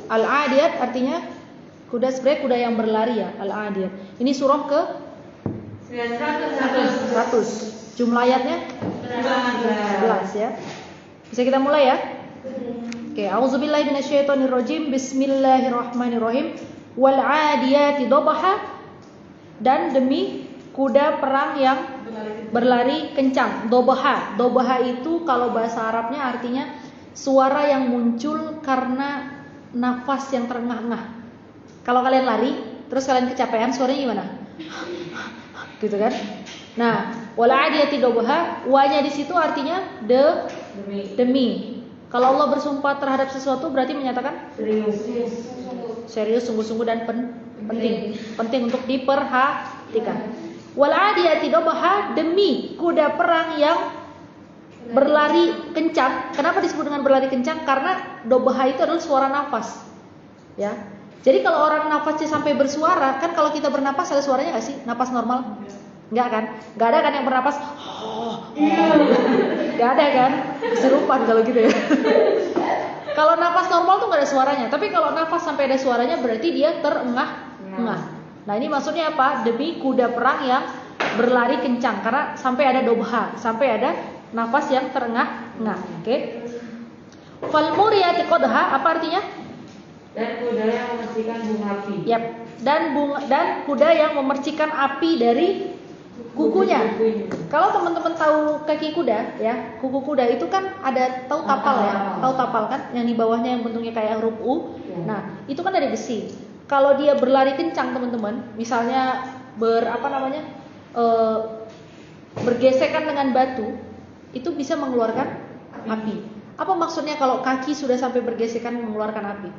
Al-adiyat artinya kuda, sebenarnya kuda yang berlari ya, al-adiyat. Ini surah ke 100. Jumlah ayatnya 11 ya. Bisa kita mulai ya? Oke, auzubillahi minasyaitonirrajim. Bismillahirrahmanirrahim. Wal 'adiyati dhabha, dan demi kuda perang yang berlari kencang. Dhabha. Dhabha itu kalau bahasa Arabnya artinya suara yang muncul karena nafas yang terengah-engah. Kalau kalian lari, terus kalian kecapean, suaranya gimana? Gitu kan? Nah, wal 'adiyati dhabha, wa-nya di situ artinya demi. Kalau Allah bersumpah terhadap sesuatu berarti menyatakan serius, sungguh-sungguh dan penting untuk diperhatikan. Wal 'adiyati dhabha, demi kuda perang yang berlari kencang. Kenapa disebut dengan berlari kencang? Karena dhabha itu adalah suara nafas. Ya. Jadi kalau orang nafasnya sampai bersuara, kan kalau kita bernapas ada suaranya nggak sih? Napas normal? Nggak kan? Nggak ada kan yang bernapas? Nggak ada kan? Kesurupan kalau gitu ya. Kalau napas normal tuh nggak ada suaranya. Tapi kalau napas sampai ada suaranya berarti dia terengah-engah. Nah ini maksudnya apa? Demi kuda perang yang berlari kencang, karena sampai ada dhabha, sampai ada nafas yang terengah-engah. Oke? Fal muriyati qadha, apa artinya? Dan kuda yang memercikan bunga api. Yap. Dan kuda yang memercikan api dari kukunya. Kalau teman-teman tahu kaki kuda, ya, kuku kuda itu kan ada, tahu tapal ya, tahu tapal kan, yang di bawahnya yang bentuknya kayak huruf U. Nah, itu kan dari besi. Kalau dia berlari kencang teman-teman, misalnya bergesekan dengan batu, itu bisa mengeluarkan api. Apa maksudnya kalau kaki sudah sampai bergesekan mengeluarkan api?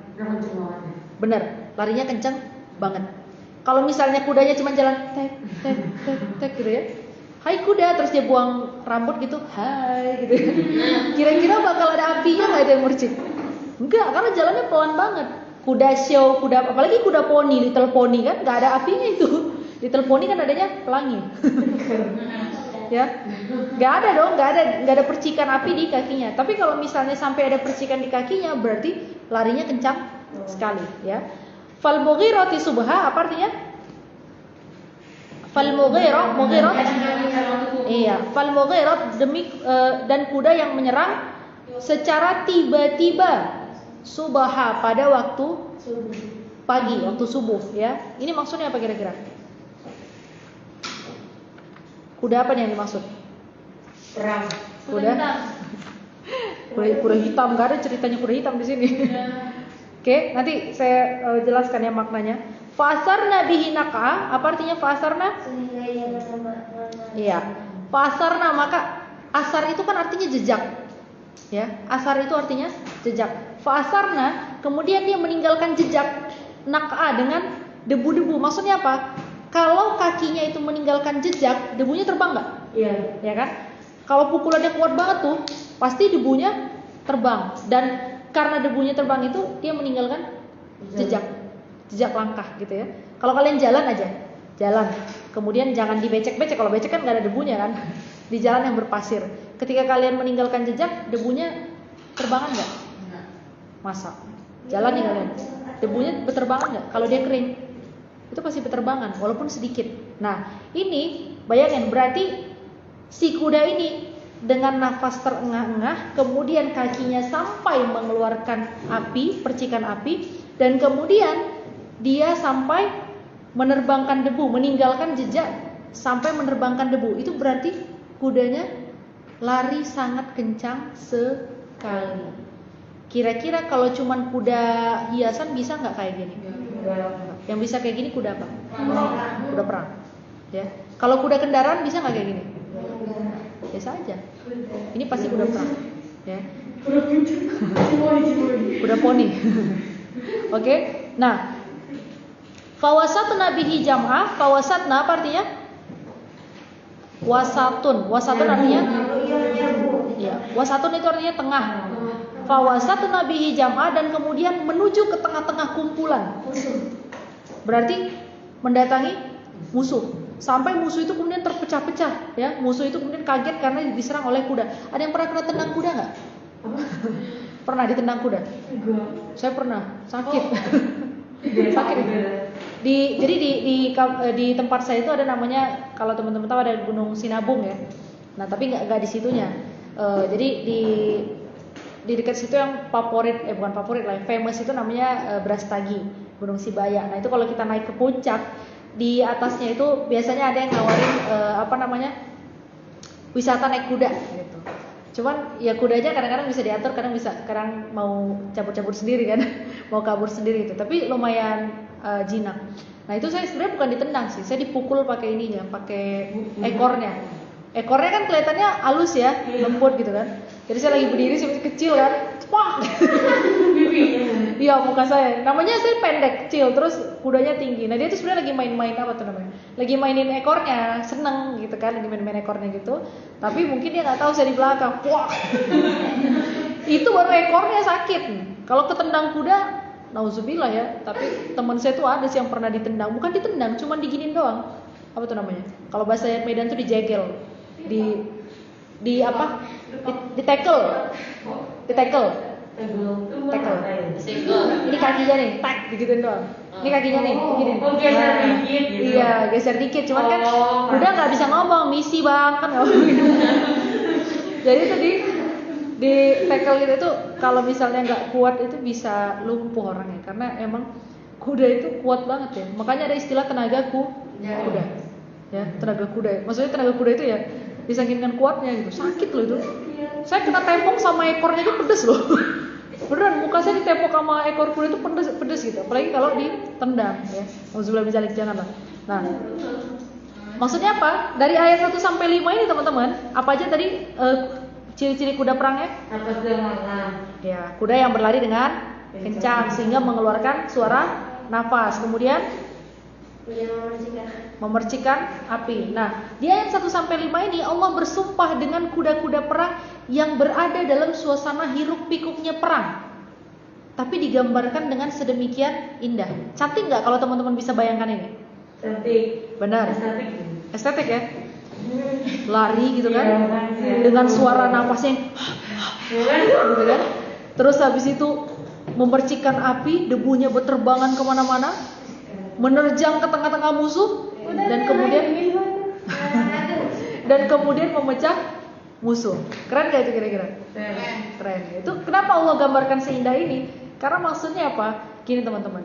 Bener, larinya kencang banget. Kalau misalnya kudanya cuma jalan tek gitu ya, hai kuda, terus dia buang rambut gitu, hai gitu ya. Kira-kira bakal ada apinya nggak itu yang mercik? Enggak, karena jalannya pelan banget. Kuda show, apalagi kuda poni, little pony kan, nggak ada apinya itu. Little pony kan adanya pelangi. Ya, nggak ada dong, nggak ada percikan api di kakinya. Tapi kalau misalnya sampai ada percikan di kakinya, berarti larinya kencang sekali. Ya. Fal mughirati subha, apa artinya? Fal mughirah, iya, fal mughirah demi dan kuda yang menyerang secara tiba-tiba subha pada waktu pagi, waktu subuh. Ya, ini maksudnya apa kira-kira? Kuda apa yang dimaksud? Perang. Kuda hitam, nggak ada ceritanya kuda hitam di sini. Oke, nanti saya jelaskan ya maknanya. Fa'asarna bihi naqa, apa artinya fa'asarna? Iya. Fa'asarna, maka asar itu kan artinya jejak. Ya, asar itu artinya jejak. Fa'asarna, kemudian dia meninggalkan jejak naqa dengan debu-debu. Maksudnya apa? Kalau kakinya itu meninggalkan jejak, debunya terbang nggak? Iya. Ya kan? Kalau pukulannya kuat banget tuh, pasti debunya terbang. Dan karena debunya terbang itu, dia meninggalkan jejak langkah gitu ya. Kalau kalian jalan aja, jalan, kemudian jangan dibecek-becek. Kalau becek kan nggak ada debunya kan? Di jalan yang berpasir. Ketika kalian meninggalkan jejak, debunya terbangan nggak? Masa? Jalan nih kalian, debunya berterbangan nggak? Kalau dia kering, itu pasti berterbangan, walaupun sedikit. Nah, ini bayangin, berarti si kuda ini dengan nafas terengah-engah, kemudian kakinya sampai mengeluarkan api, percikan api, dan kemudian dia sampai menerbangkan debu, meninggalkan jejak sampai menerbangkan debu. Itu berarti kudanya lari sangat kencang sekali. Kira-kira kalau cuman kuda hiasan bisa nggak kayak gini? Yang bisa kayak gini kuda apa? Kuda perang. Ya. Kalau kuda kendaraan bisa nggak kayak gini? Biasa aja. Ini pasti kuda perang. Ya. Kuda poni. Oke. Nah, fawasatna bihi jam'ah. Fawasatna apa artinya? Wasatun. Wasatun artinya? Ya. Wasatun itu artinya tengah. Fawasatna bihi jam'ah, dan kemudian menuju ke tengah-tengah kumpulan. Berarti mendatangi musuh. Sampai musuh itu kemudian terpecah-pecah, ya. Musuh itu kemudian kaget karena diserang oleh kuda. Ada yang pernah kena tendang kuda nggak? Pernah ditendang kuda? Enggak. Saya pernah, sakit. Sakit. Jadi di tempat saya itu ada namanya, kalau teman-teman tahu, ada Gunung Sinabung ya. Nah tapi nggak di situnya. Jadi di dekat situ yang favorit, bukan favorit lah, famous itu namanya Brastagi, Gunung Sibaya. Nah itu kalau kita naik ke puncak, di atasnya itu biasanya ada yang nawarin wisata naik kuda gitu. Cuman ya kudanya kadang-kadang bisa diatur, kadang mau cabut-cabut sendiri kan, mau kabur sendiri gitu. Tapi lumayan jinak. Nah itu saya sebenarnya bukan ditendang sih, saya dipukul pakai ininya, pakai ekornya. Ekornya kan kelihatannya halus ya, lembut gitu kan. Jadi saya lagi berdiri, saya masih kecil kan, cepak. Iya muka saya. Namanya saya pendek, kecil, terus kudanya tinggi. Nah dia tuh sebenarnya lagi main-main apa tuh namanya? Lagi mainin ekornya, seneng gitu kan, lagi main-main ekornya gitu. Tapi mungkin dia nggak tahu saya di belakang. Wah. Itu baru ekornya sakit. Kalau ketendang kuda, nauzubillah ya. Tapi teman saya tuh ada sih yang pernah ditendang, bukan ditendang, cuma diginin doang. Apa tuh namanya? Kalau bahasa Medan tuh dijegel. Di apa? Di tackle. Ini kakinya nih, tak digituin doang. Ini kakinya nih, begini. Geser dikit gitu. Iya, geser dikit. Cuman kan udah nggak bisa ngomong, misi bang kan nggak gitu. Jadi itu di tackle gitu tuh, kalau misalnya nggak kuat itu bisa lumpuh orangnya, karena emang kuda itu kuat banget ya. Makanya ada istilah tenaga kuda. Ya, tenaga kuda. Maksudnya tenaga kuda itu ya disangkinkan kuatnya gitu. Sakit loh itu. Saya kena tepok sama ekornya itu pedes loh. Beneran muka saya ditepok sama ekor kuda itu pedes gitu. Apalagi kalau ditendang ya. Auzubillah min dzalik, janganlah. Nah, maksudnya apa? Dari ayat 1 sampai 5 ini teman-teman, apa aja tadi ciri-ciri kuda perangnya? Nafas dengan Ya, kuda yang berlari dengan kencang sehingga mengeluarkan suara nafas. Kemudian memercikan api. Nah, di ayat 1 sampai 5 ini Allah bersumpah dengan kuda-kuda perang yang berada dalam suasana hiruk pikuknya perang. Tapi digambarkan dengan sedemikian indah. Cantik nggak kalau teman-teman bisa bayangkan ini? cantik. Benar. Estetik. Estetik ya? Lari gitu kan? Dengan suara nafasnya gitu kan? Terus habis itu memercikan api, debunya berterbangan kemana-mana, menerjang ke tengah-tengah musuh, dan kemudian memecah musuh. Keren gak itu kira-kira? Keren. Itu kenapa Allah gambarkan seindah ini? Karena maksudnya apa? Gini teman-teman,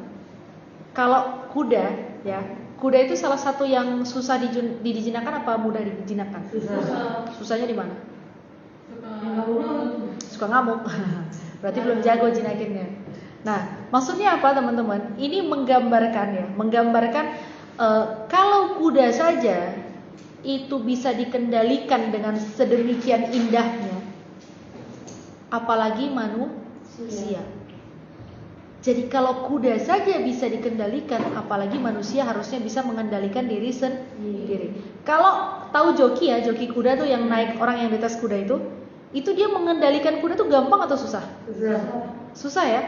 kalau kuda ya, kuda itu salah satu yang susah dijinakkan apa mudah dijinakkan? Susahnya di mana? Suka ngamuk. Berarti belum jago jinakinnya. Nah, maksudnya apa teman-teman? Ini menggambarkan kalau kuda saja itu bisa dikendalikan dengan sedemikian indahnya, apalagi manusia. Jadi kalau kuda saja bisa dikendalikan, apalagi manusia harusnya bisa mengendalikan diri sendiri. Kalau tahu joki ya, joki kuda tuh yang naik orang yang di atas kuda itu dia mengendalikan kuda tuh gampang atau susah? Susah ya.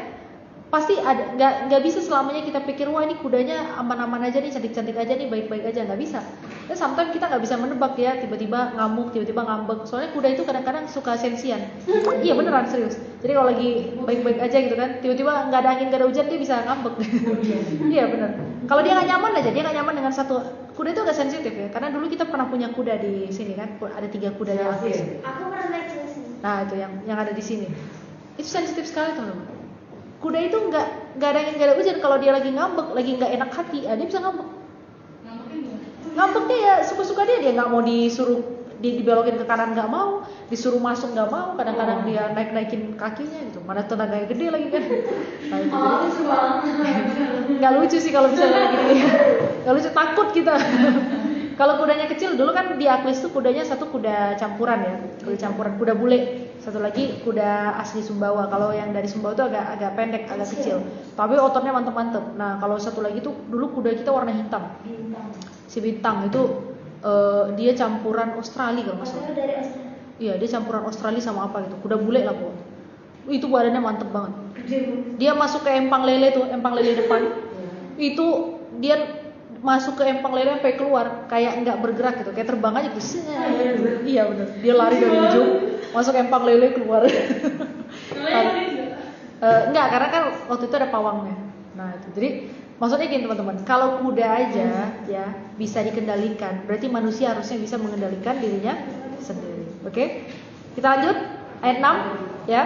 Pasti ada, nggak bisa selamanya kita pikir wah ini kudanya aman-aman aja nih, cantik-cantik aja nih, baik-baik aja, nggak bisa. Dan sometimes kita nggak bisa menebak ya, tiba-tiba ngamuk, tiba-tiba ngambek. Soalnya kuda itu kadang-kadang suka sensian. Iya beneran serius. Jadi kalau lagi baik-baik aja gitu kan, tiba-tiba nggak ada angin, nggak ada hujan, dia bisa ngambek. Iya bener. Kalau dia nggak nyaman aja, dia nggak nyaman dengan satu kuda itu agak sensitif ya. Karena dulu kita pernah punya kuda di sini kan, ada 3 kuda yang aktif. Aku pernah naik ke sini. Nah itu yang ada di sini. Itu sensitif sekali teman-teman. Kuda itu nggak ada angin, nggak ada hujan. Kalau dia lagi ngambek, lagi nggak enak hati, dia bisa ngambek. Ngambeknya ya suka-suka dia nggak mau disuruh dibelokin ke kanan, nggak mau, disuruh masuk nggak mau. Kadang-kadang dia naik-naikin kakinya gitu. Mana tenaganya gede lagi kan. Nah, itu nggak lucu sih kalau misalnya gini. Nggak lucu, takut kita. Kalau kudanya kecil, dulu kan di Aklis tuh kudanya satu kuda campuran ya, kuda bule, satu lagi kuda asli Sumbawa. Kalau yang dari Sumbawa tuh agak pendek, agak kecil, tapi ototnya mantep-mantep. Nah kalau satu lagi tuh dulu kuda kita warna hitam, si Bintang itu dia campuran Australia kalau nggak salah. Iya dia campuran Australia sama apa gitu, kuda bule lah pokoknya. Itu badannya mantep banget. Dia masuk ke empang lele tuh, empang lele depan, itu dia masuk ke empang lele sampai keluar kayak nggak bergerak gitu, kayak terbang aja gitu. Iya benar, dia lari dari ujung masuk empang lele keluar. Enggak, karena kan waktu itu ada pawangnya. Nah itu, jadi maksudnya gini teman-teman, kalau kuda aja ya bisa dikendalikan, berarti manusia harusnya bisa mengendalikan dirinya sendiri. Oke? Kita lanjut ayat 6 ya.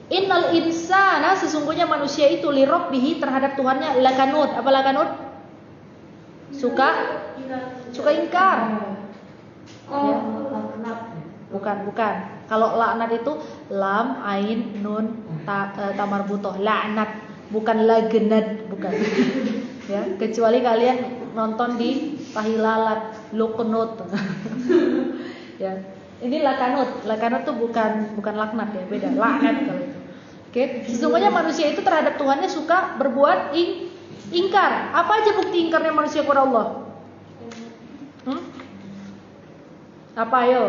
Innal insana, sesungguhnya manusia itu li rabbih, terhadap Tuhannya, lakanut. Apa lakanut? Suka ingkar. Ya. Bukan. Kalau laknat itu lam, ain, nun, tamarbutoh. Laknat, bukan lagenad, bukan. Ya, kecuali kalian nonton di Tahilalat, Luqnut. Ya. Ini lakanut. Lakanut tuh bukan laknat ya, beda. Laknat kalau itu. Oke, sesungguhnya manusia itu terhadap Tuhannya suka berbuat ingkar. Apa aja bukti ingkarnya manusia kepada Allah? Apa ayo?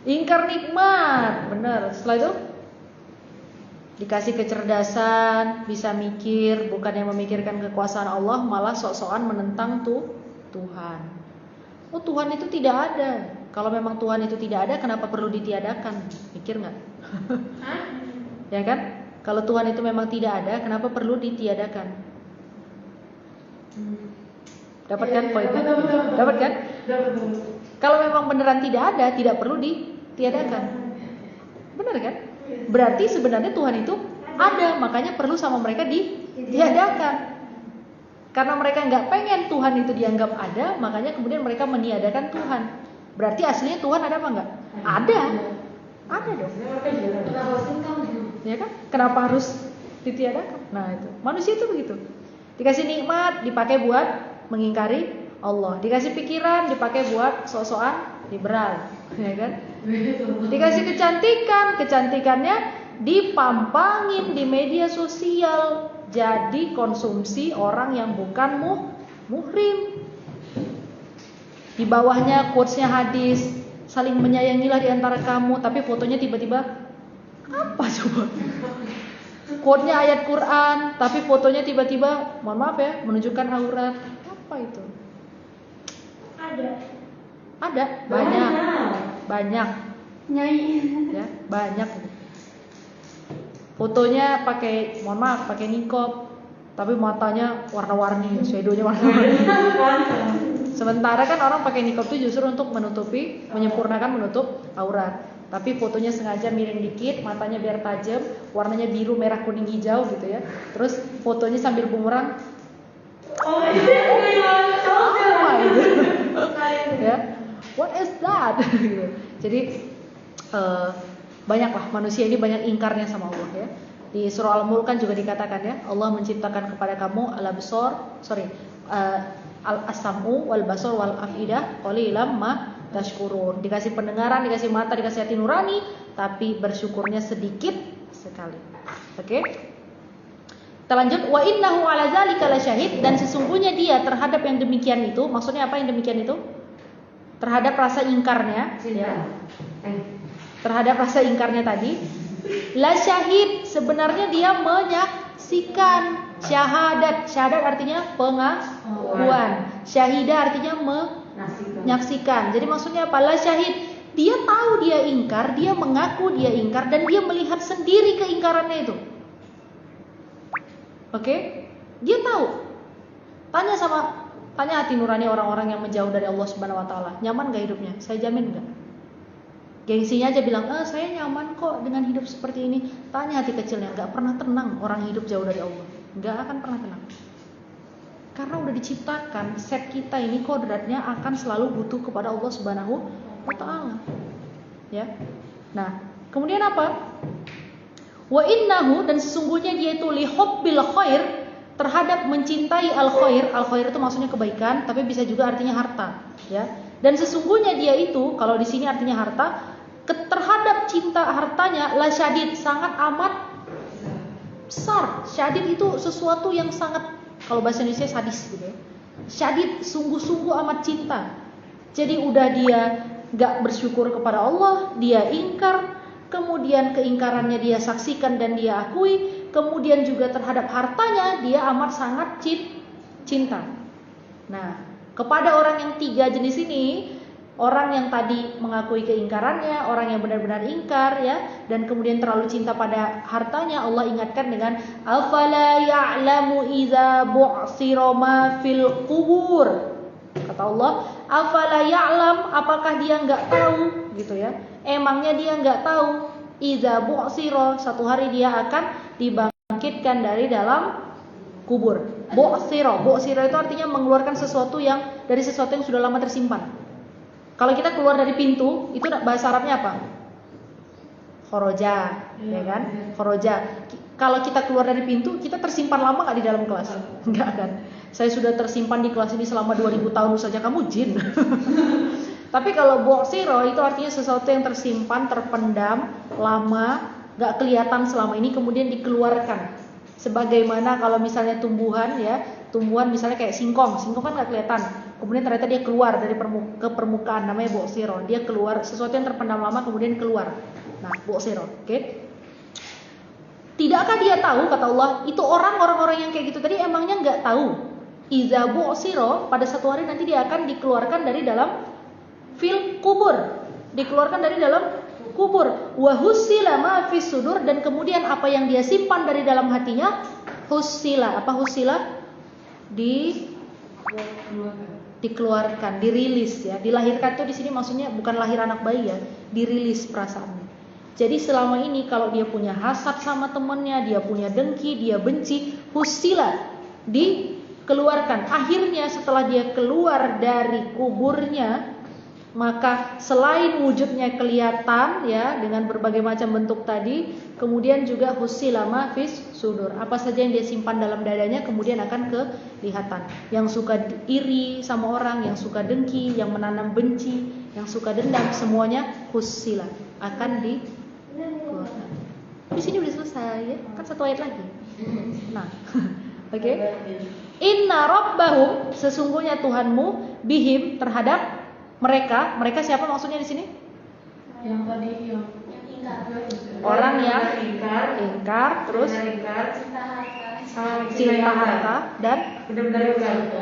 Ingkar nikmat, benar. Setelah itu dikasih kecerdasan, bisa mikir, bukannya memikirkan kekuasaan Allah, malah sok-sokan menentang Tuhan. Oh, Tuhan itu tidak ada. Kalau memang Tuhan itu tidak ada, kenapa perlu ditiadakan? Mikir nggak? Ya kan? Kalau Tuhan itu memang tidak ada, kenapa perlu ditiadakan? Dapat kan poinnya? Dapat kan? Kalau memang beneran tidak ada, tidak perlu ditiadakan. Benar kan? Berarti sebenarnya Tuhan itu ada, makanya perlu sama mereka ditiadakan. Karena mereka nggak pengen Tuhan itu dianggap ada, makanya kemudian mereka meniadakan Tuhan. Berarti aslinya Tuhan ada apa enggak? Ada dong. Ya kan? Kenapa harus ditiadakan? Nah itu, manusia itu begitu. Dikasih nikmat, dipakai buat mengingkari Allah. Dikasih pikiran, dipakai buat sok-sokan liberal, ya kan? Dikasih kecantikannya dipampangin di media sosial. Jadi konsumsi orang yang bukan muhrim. Di bawahnya quotesnya hadis, saling menyayangilah di antara kamu, tapi fotonya tiba-tiba apa coba? Quotesnya ayat Quran, tapi fotonya tiba-tiba, mohon maaf ya, menunjukkan aurat. Apa itu? Ada, banyak. Ya, banyak. Fotonya pakai, mohon maaf, pakai niqab, tapi matanya warna-warni, shadownya warna-warni. Sementara kan orang pakai niqab itu justru untuk menyempurnakan menutup aurat. Tapi fotonya sengaja miring dikit, matanya biar tajam, warnanya biru, merah, kuning, hijau gitu ya. Terus fotonya sambil bumerang. Apa itu? Ya, what is that? Jadi banyaklah manusia ini banyak ingkarnya sama Allah ya. Di surah Al-Mulk kan juga dikatakan ya, Allah menciptakan kepada kamu al-sam'u wal basar wal afidah qalilan ma tashkurun. Dikasih pendengaran, dikasih mata, dikasih hati nurani, tapi bersyukurnya sedikit sekali. Oke? Kita lanjut, wa innahu ala dzalika lasyahid, dan sesungguhnya dia terhadap yang demikian itu, maksudnya apa yang demikian itu? Terhadap rasa ingkarnya, ya. Terhadap rasa ingkarnya tadi, la syahid, sebenarnya dia menyaksikan. Syahadat artinya pengakuan, syahidah artinya menyaksikan. Jadi maksudnya apa? La syahid, dia tahu dia ingkar, dia mengaku dia ingkar, dan dia melihat sendiri keingkarannya itu. Oke? Dia tahu. Tanya hati nurani orang-orang yang menjauh dari Allah Subhanahu wa taala, nyaman enggak hidupnya? Saya jamin enggak. Gengsinya aja bilang, saya nyaman kok dengan hidup seperti ini. Tanya hati kecilnya, gak pernah tenang orang hidup jauh dari Allah. Gak akan pernah tenang. Karena udah diciptakan, set kita ini kodratnya akan selalu butuh kepada Allah Subhanahu wa ta'ala. Ya. Nah, kemudian apa? Wa innahu, dan sesungguhnya dia itu li hubbil khair, terhadap mencintai al-khair. Al-khair itu maksudnya kebaikan, tapi bisa juga artinya harta, ya. Dan sesungguhnya dia itu, kalau di sini artinya harta, terhadap cinta hartanya la syadid, sangat amat besar. Syadid itu sesuatu yang sangat, kalau bahasa Indonesia sadis gitu ya. Syadid, sungguh-sungguh amat cinta. Jadi udah dia gak bersyukur kepada Allah, dia ingkar, kemudian keingkarannya dia saksikan dan dia akui, kemudian juga terhadap hartanya dia amat sangat cinta. Nah, kepada orang yang tiga jenis ini, Orang yang tadi mengakui keingkarannya, orang yang benar-benar ingkar ya, dan kemudian terlalu cinta pada hartanya, Allah ingatkan dengan afala ya'lamu idza bu'sira ma fil qubur. Kata Allah, afala ya'lam, apakah dia enggak tahu gitu ya? Emangnya dia enggak tahu idza bu'sira, satu hari dia akan dibangkitkan dari dalam kubur. Bu'sira itu artinya mengeluarkan sesuatu yang dari sesuatu yang sudah lama tersimpan. Kalau kita keluar dari pintu, itu bahasa Arabnya apa? Khoroja, ya kan? Khoroja. Kalau kita keluar dari pintu, kita tersimpan lama nggak di dalam kelas? Enggak kan? Saya sudah tersimpan di kelas ini selama 2000 tahun saja, kamu jin. Tapi kalau bu'sira itu artinya sesuatu yang tersimpan, terpendam, lama, nggak kelihatan selama ini, kemudian dikeluarkan. Sebagaimana kalau misalnya tumbuhan misalnya kayak singkong kan nggak kelihatan. Kemudian ternyata dia keluar dari ke permukaan, namanya bu'sira. Dia keluar, sesuatu yang terpendam lama kemudian keluar. Nah, bu'sira, oke? Tidakkah dia tahu, kata Allah, itu orang-orang yang kayak gitu tadi emangnya nggak tahu? Iza bu'sira, pada satu hari nanti dia akan dikeluarkan dari dalam fil kubur. Dikeluarkan dari dalam kubur. Wa husila ma fis sudur, dan kemudian apa yang dia simpan dari dalam hatinya husila. Apa husila? Dikeluarkan, dirilis ya. Dilahirkan tuh di sini maksudnya bukan lahir anak bayi ya, dirilis perasaannya. Jadi selama ini kalau dia punya hasad sama temennya, dia punya dengki, dia benci, husila, dikeluarkan. Akhirnya setelah dia keluar dari kuburnya, maka selain wujudnya kelihatan ya dengan berbagai macam bentuk tadi, kemudian juga husila ma fis sudur. Apa saja yang dia simpan dalam dadanya kemudian akan kelihatan. Yang suka iri sama orang, yang suka dengki, yang menanam benci, yang suka dendam, semuanya husila akan dikeluarkan. Di sini udah selesai ya, kan satu ayat lagi. Nah, oke. Inna rabbahum, sesungguhnya Tuhanmu, bihim, terhadap mereka siapa maksudnya di sini? Yang tadi yang orang yang ingkar, terus cinta harta dan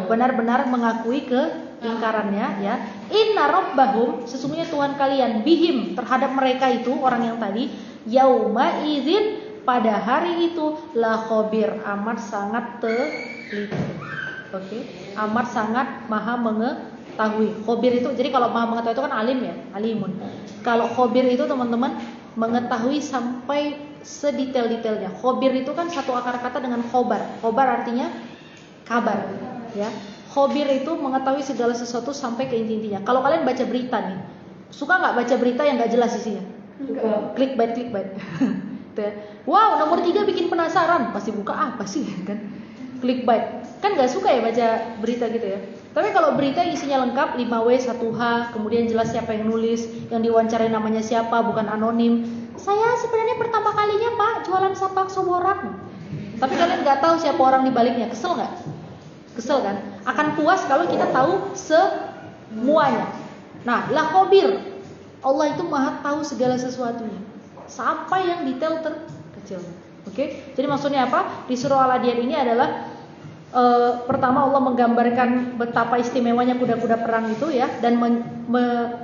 benar-benar mengakui keingkarannya ya. Inna rabbahum, sesungguhnya Tuhan kalian, bihim, terhadap mereka itu orang yang tadi, yauma idzin, pada hari itu, la khabir, amat sangat teliti. Oke, amat sangat maha mengetahui. Khobir itu, jadi kalau maha mengetahui itu kan alim ya, alimun. Kalau khobir itu teman-teman mengetahui sampai sedetail-detailnya. Khobir itu kan satu akar kata dengan khobar. Khobar artinya kabar, ya. Khobir itu mengetahui segala sesuatu sampai ke inti-intinya. Kalau kalian baca berita nih, suka nggak baca berita yang nggak jelas isinya? Clickbait. Wow, nomor 3 bikin penasaran, pasti buka apa sih kan? Clickbait. Kan nggak suka ya baca berita gitu ya. Tapi kalau berita isinya lengkap, 5W 1H, kemudian jelas siapa yang nulis, yang diwawancarai namanya siapa, bukan anonim. Saya sebenarnya pertama kalinya Pak jualan sapak soborak. Tapi kalian nggak tahu siapa orang di baliknya. Kesel nggak? Kesel kan? Akan puas kalau kita tahu semuanya. Nah, la khabir. Allah itu maha tahu segala sesuatunya, sampai yang detail terkecil. Oke? Jadi maksudnya apa? Di surah Al-Adiyat ini adalah pertama Allah menggambarkan betapa istimewanya kuda-kuda perang itu ya, dan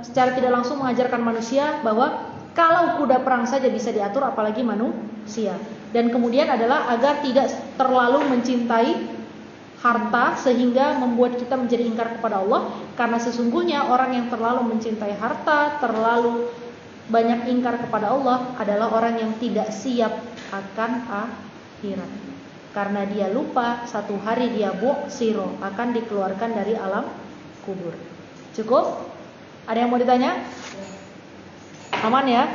secara tidak langsung mengajarkan manusia bahwa kalau kuda perang saja bisa diatur, apalagi manusia. Dan kemudian adalah agar tidak terlalu mencintai harta sehingga membuat kita menjadi ingkar kepada Allah, karena sesungguhnya orang yang terlalu mencintai harta, terlalu banyak ingkar kepada Allah adalah orang yang tidak siap akan akhirat. Karena dia lupa satu hari dia bu'siro, akan dikeluarkan dari alam kubur. Cukup? Ada yang mau ditanya? Aman ya?